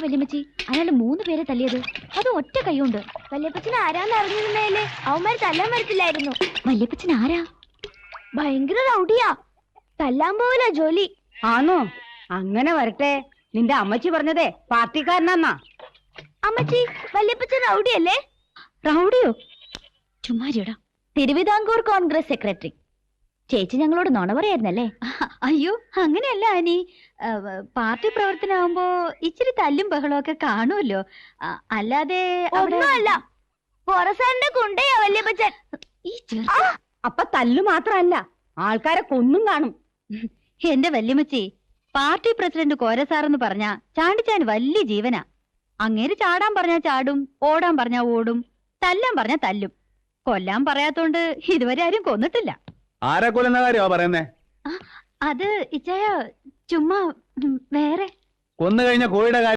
വല്യമ്മച്ചി അയാള് 3 പേരെ തല്ലിയത് അത് ഒറ്റ കൈകൊണ്ട്. വല്യപ്പച്ചന് ആരാന്ന് അറിഞ്ഞിരുന്നേലേ അവന്മാര് തല്ലാൻ വരത്തില്ലായിരുന്നു. വല്യപ്പച്ചൻ ആരാ? ഭയങ്കര റൗഡിയാ, തല്ലാൻ പോവില്ല ജോലി. ആണോ? അങ്ങനെ വരട്ടെ. നിന്റെ അമ്മച്ചി പറഞ്ഞതേ പാർട്ടിക്കാരനാന്നാ. അമ്മച്ചി, വല്യപ്പച്ചൻ റൗഡിയല്ലേ? റൗഡിയോ? ചുമ്മാരിടാ. തിരുവിതാംകൂർ കോൺഗ്രസ് സെക്രട്ടറി. ചേച്ചി ഞങ്ങളോട് നുണ പറയായിരുന്നല്ലേ? അയ്യോ, അങ്ങനെയല്ല ആനി. പാർട്ടി പ്രവർത്തനമാകുമ്പോ ഇച്ചിരി തല്ലും ബഹളവും ഒക്കെ കാണുമല്ലോ. അല്ലാതെ ഒന്നുമല്ല. പൊറസാറിന്റെ കുണ്ടയാ വല്യപ്പച്ചൻ. അപ്പൊ തല്ലു മാത്രല്ല, ആൾക്കാരെ കൊന്നും കാണും. എന്റെ വല്യമ്മച്ചി, പാർട്ടി പ്രസിഡന്റ് കോരസാറെന്ന് പറഞ്ഞ ചാണ്ടിച്ചാൻ വലിയ ജീവനാ. അങ്ങേര് ചാടാൻ പറഞ്ഞാ ചാടും, ഓടാൻ പറഞ്ഞാ ഓടും, തല്ലാൻ പറഞ്ഞാ തല്ലും. കൊല്ലാൻ പറയാത്തോണ്ട് ഇതുവരെ ആരും കൊന്നിട്ടില്ല. ആരെ കൊല്ലുന്ന കാര്യമാ പറയുന്നേ? അത് ഇച്ചായ ചുമ്മാ വേറെ കൊന്നു കഴിഞ്ഞ കോഴിയുടെ